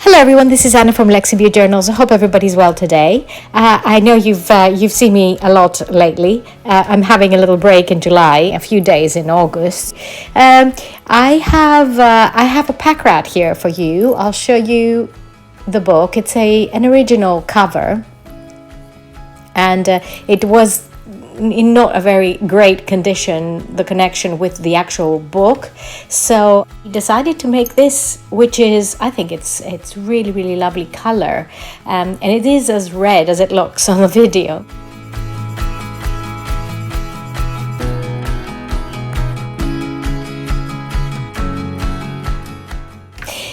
Hello everyone, this is Anna from Lexibia Journals. I hope everybody's well today. I know you've seen me a lot lately. I'm having a little break in July, a few days in August. I have a pack rat here for you. I'll show you the book. It's an original cover, and it was in not a very great condition, the connection with the actual book. So I decided to make this, which is, I think it's really, really lovely color. And it is as red as it looks on the video.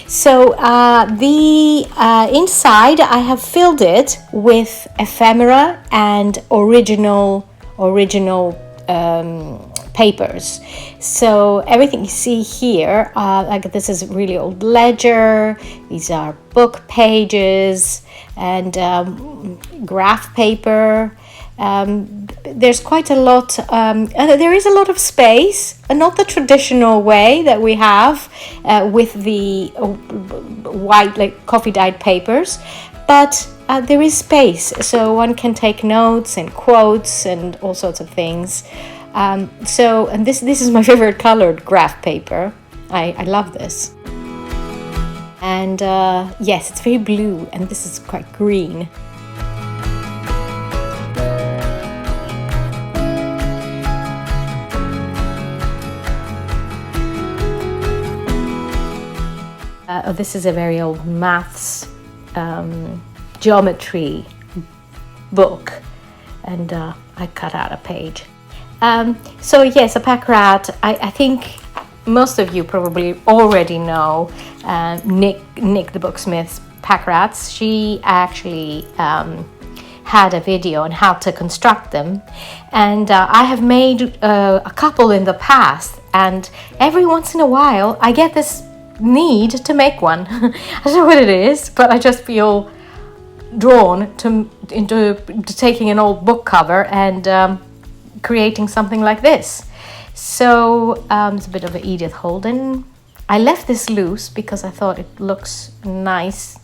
So the inside, I have filled it with ephemera and original papers. So everything you see here, like this is really old ledger, these are book pages and graph paper. There's quite a lot, there is a lot of space, not the traditional way that we have with the white, like coffee dyed papers, but there is space, so one can take notes and quotes and all sorts of things. And this is my favorite colored graph paper. I love this. And yes, it's very blue, and this is quite green. This is a very old maths geometry book, and I cut out a page. So yes, a pack rat. I think most of you probably already know Nick the Booksmith's pack rats. She actually had a video on how to construct them, and I have made a couple in the past, and every once in a while I get this need to make one. I don't know what it is, but I just feel drawn into taking an old book cover and creating something like this. So it's a bit of an Edith Holden. I left this loose because I thought it looks nice.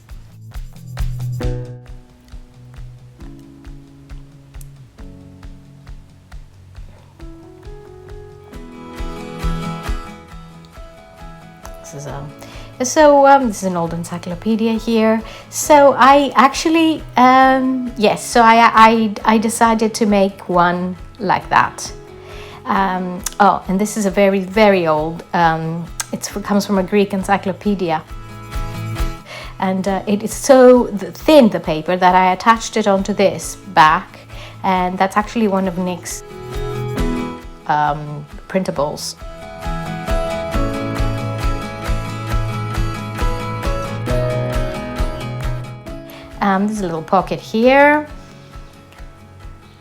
This is an old encyclopedia here. So I actually, yes, so I decided to make one like that. Oh, and this is a very, very old, it comes from a Greek encyclopedia. And it is so thin, the paper, that I attached it onto this back. And that's actually one of Nick's printables. There's a little pocket here,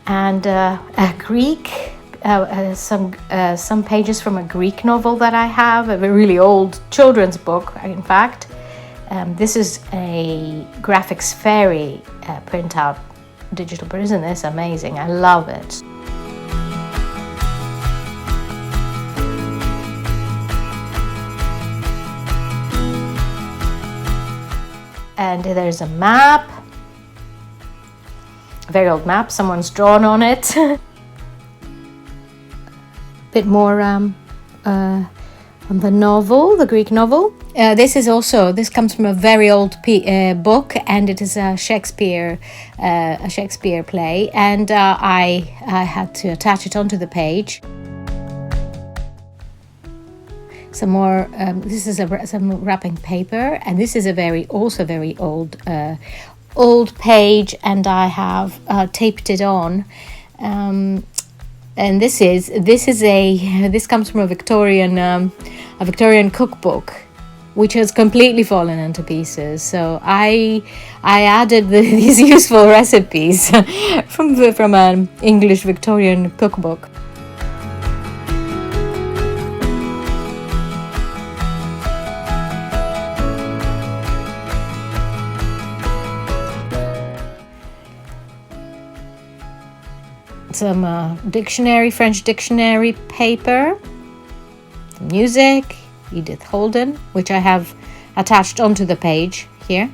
and a Greek, some pages from a Greek novel that I have, a really old children's book, in fact. This is a Graphics Fairy printout, digital print. Isn't this amazing? I love it. And there's a map, a very old map, someone's drawn on it. Bit more on the novel, the Greek novel. This comes from a very old book, and it is a Shakespeare play, and I had to attach it onto the page. Some more. This is some wrapping paper, and this is also very old page, and I have taped it on. And this comes from a Victorian cookbook, which has completely fallen into pieces. So I added these useful recipes from an English Victorian cookbook. Some French dictionary paper, music, Edith Holden, which I have attached onto the page here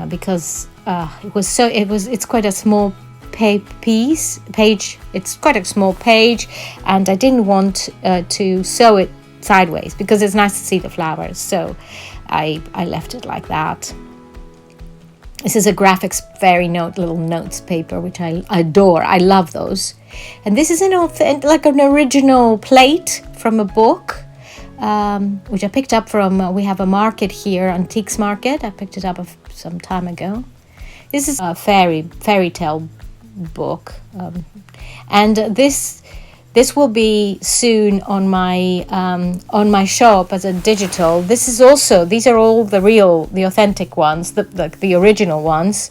because it's quite a small page. It's quite a small page, and I didn't want to sew it sideways because it's nice to see the flowers, so I left it like that. This is a Graphics Fairy little notes paper, which I adore. I love those. And this is like an original plate from a book, which I picked up from, we have a market here, Antiques Market. I picked it up some time ago. This is a fairy tale book. And this will be soon on my shop as a digital. These are all the authentic ones, the original ones.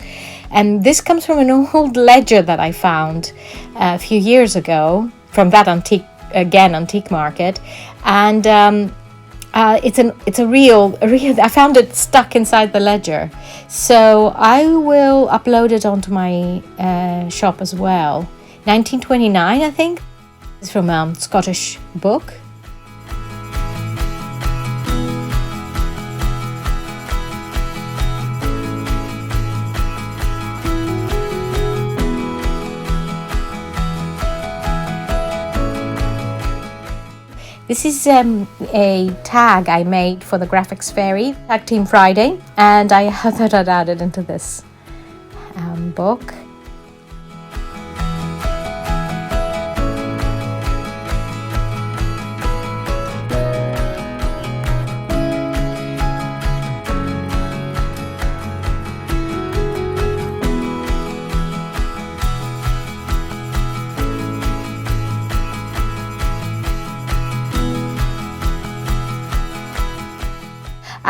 And this comes from an old ledger that I found a few years ago from that antique market. And it's a real, I found it stuck inside the ledger. So I will upload it onto my shop as well. 1929, I think. It's from a Scottish book. This is a tag I made for the Graphics Fairy, Tag Team Friday, and I have that added into this book.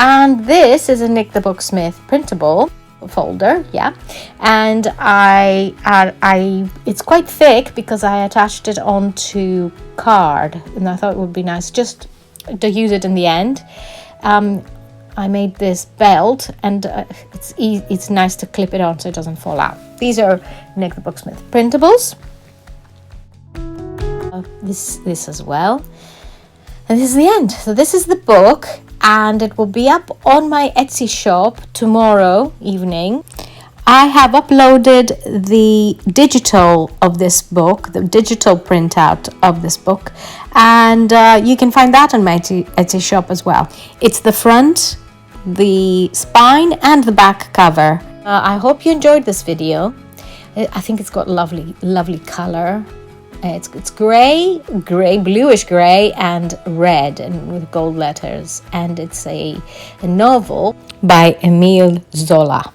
And this is a Nick the Booksmith printable folder, yeah. And it's quite thick because I attached it onto card, and I thought it would be nice just to use it in the end. I made this belt, and it's nice to clip it on so it doesn't fall out. These are Nick the Booksmith printables. This as well. And this is the end. So this is the book, and it will be up on my Etsy shop tomorrow evening. I have uploaded the digital of this book, the digital printout of this book, and you can find that on my Etsy shop as well. It's the front, the spine, and the back cover. I hope you enjoyed this video. I think it's got lovely color. It's gray, bluish gray, and red, and with gold letters. And it's a novel by Emile Zola.